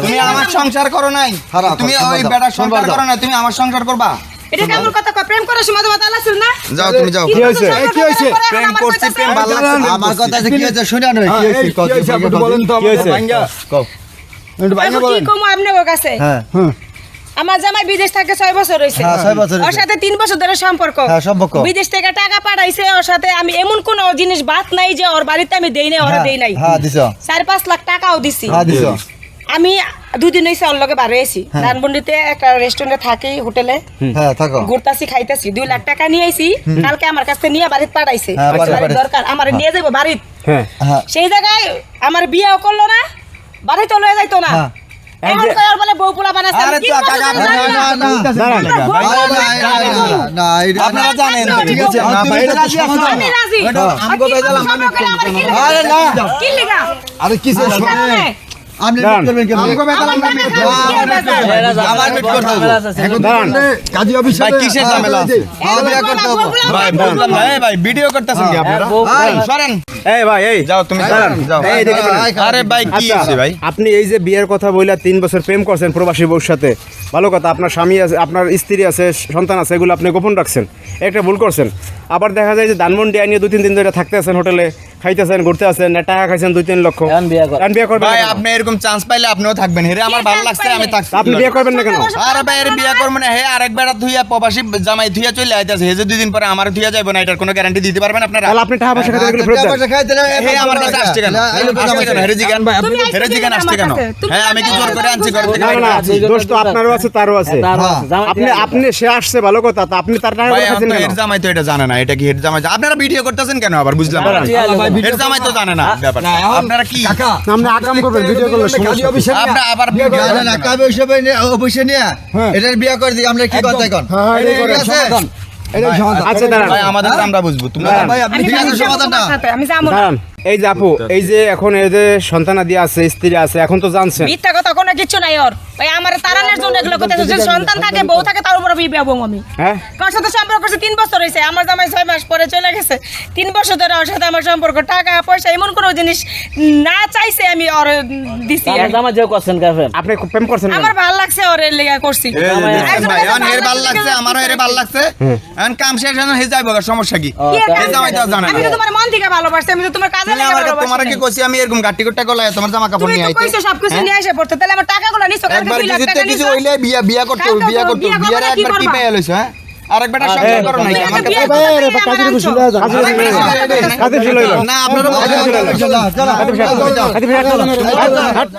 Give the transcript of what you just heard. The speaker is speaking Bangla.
তুমি আমার সংসার করো নাই, তুমি ওই বেটার সংসার করো না, তুমি আমার সংসার করবা। এটা কেমন কথা কয়? প্রেম করার সময় তোমার তালা ছিল না? যাও তুমি যাও। কি হয়েছে? কি হয়েছে? প্রেম করছি, প্রেম ভালো লাগছে। আমার কথা আছে, কি হয়েছে শুনে নয়, কি হয়েছে কত বলেন তো, কও একটু ভাঙা কি বলেন। কম আপনার কাছে? হ্যাঁ আমার জামাই বিদেশ থেকে 6 বছর হইছে। হ্যাঁ 6 বছর ওর সাথে 3 বছর ধরে সম্পর্ক। হ্যাঁ সম্পর্ক। বিদেশ থেকে টাকা পাঠাইছে ওর সাথে, আমি এমন কোন জিনিস বাদ নাই যে ওর বাড়িতে আমি দেই নাই, ওরে দেই নাই। হ্যাঁ দিছো। 4-5 লাখ টাকাও দিছি। হ্যাঁ দিছো। আমি 2 দিন হইছে ওর লগে বার হইছি। ধানমন্ডিতে একটা রেস্টুরেন্টে থাকি, হোটেলে হ্যাঁ থাকো। ঘুরতাছি, খাইতাছি। 2 লাখ টাকা নিয়ে আইছি, কালকে আমার কাছে নিয়ে বাড়িতে পাঠাইছে। হ্যাঁ, বাড়ির দরকার, আমার নিয়ে যাবো বাড়িতে। হ্যাঁ হ্যাঁ সেই জায়গায় আমার বিয়েও করলো না, বাড়িতে লয়ে যাইতো না। হ্যাঁ। এখন কই ওর বলে বউ পোলা বানাইছে। আরে তো কাকা, না না এটা আপনারা জানেন তো, ঠিক আছে? না ভাই এটা তো সমাধান। আমি রাজি। আমগো বেজালাম, আমি আরে না কি লিগা? আরে কিসে কারণে আপনি মিট করবেন কেন? আমগো বেজালাম, আমি আমার মিট করতে হবে। এখন কাজী অফিসে ভাই কিসের ঝামেলা আছে? বিয়ে করতে হবে। ভাই বুঝলাম না, এই ভাই ভিডিও করতেছেন কি আপনারা? ভাই, সরেন, এই ভাই এই যাও তুমি সরেন, যাও। এই দেখে ফেলেন। আরে ভাই কি আচ্ছা, আছে ভাই? আপনি এই যে বিয়ের কথা বইলা 3 বছর প্রেম করছেন প্রবাসী বউর সাথে, ভালো কথা, আপনার স্বামী আছে, আপনার স্ত্রী আছে, সন্তান আছে, এগুলো আপনি গোপন রাখছেন, একটা ভুল করছেন। আবার দেখা যায় যে ধানমন্ডি আনিয়ে 2-3 দিন ধরে থাকতে আছেন, হোটেলে খাইতেছেন, ঘুরতে আছেন, টাকা খাইছেন 2-3 লক্ষ, এখন বিয়ে করবেন ভাই না কেন? আপনি এরকম চান্স পাইলে আপনিও থাকবেন। হেরে আমার ভালো লাগছে, আমি থাকছি। আপনি বিয়ে করবেন না কেন? আরে ভাই এর বিয়ে করব না, হে আরেকবার ধুইয়া প্রবাসী জামাই ধুইয়া চলে আইতাছে, হে যে 2 দিন পরে আমার ধুইয়া যাইব না, এটার কোনো গ্যারান্টি দিতে পারবেন আপনারা? তাহলে আপনি টাকা পয়সা খাইতে গেলে ফেরত দেন। হে আমার কাছে আসছে কেন? আসছে কেন? হেরে জিগান ভাই, তুমি হেরে জিগান আসছে কেন? হ্যাঁ আমি কি জোর করে আনছি ঘর থেকে? না না দোষ তো আপনারও আছে, তারও আছে। আপনি সে আসছে ভালো কথা, তা আপনি তার টাকা ভাই খাইছেন আপনি কেন? হের জামাই তো এটা জানে না, এটা কি হের জামাই? আপনারা ভিডিও করতেছেন কেন আবার? বুঝলাম না। হের জামাই তো জানে না ব্যাপারটা। আপনারা কি আপনি আকাম করবেন ভিডিও করলে কাজী অফিসে আপনারা আবার ভিডিও না না কাজী অফিসে নিয়ে এটার বিয়ে করে দিই আমরা, কি কথা এখন? ঠিক আছে? এটা সমাধান। আচ্ছা দাঁড়ান ভাই আমাদের তো আমরা বুঝবো, তোমরা ভাই আপনি আমি ঠিক আছে যাবো সমাধানটা? তোমার সাথে, আমি যাবো না। দাঁড়ান, এই যে আপু, এই যে এখন এই যে সন্তানাদি আছে, স্ত্রী আছে, এখন তো জানছেন। মিথ্যা কথা কোনো কিছু নাই ওর। ভাই আমার তারানের জন্য এগুলো করতেছে। যদি সন্তান থাকে, বউ থাকে, তার উপর বিয়ে হবো আমি। হ্যাঁ কার সাথে সম্পর্ক করছে 3 বছর হয়েছে, আমার জামাই 6 মাস পরে চলে গেছে। 3 বছর ধরে ওর সাথে আমার সম্পর্ক, টাকা পয়সা এমন কোনো জিনিস না চাইছে আমি ওর দিছি। আপনি প্রেম করছেন কেন? আমার ভালো লাগছে ওর লেগা করছি। ভাই এখন হের ভালো লাগছে, আমারও হেরে ভালো লাগছে। এখন কাম শেষ হয়ে হে যাইব, সমস্যা কি? কি আর এই জামাই তো জানে না। আমি তো তোমার মন থেকে ভালোবাসি, আমি তো তোমার কাজে তাহলে লেগে আমার ভালোবাসি। তোমার কি কইছি আমি এরকম গাটি গুট্টা গলায় তোমার জামা কাপড় তুমি নিয়ে তো আইতে? কইছো সবকিছু নিয়ে এসে পড়তে, তাহলে আমার টাকাগুলো নিছো, কালকে একবার 2 লাখ কিছুতে টাকা কিছু নিছো। হইলে বিয়া করতে হবে, বিয়া করতে হবে। বিয়ার কি একবার কি করবা? পেয়ে লইছো? হ্যাঁ আরেকবার সংসার করো নাই আমার কাছে? কাদের ছিল না আপনারা চলো চলো কাদের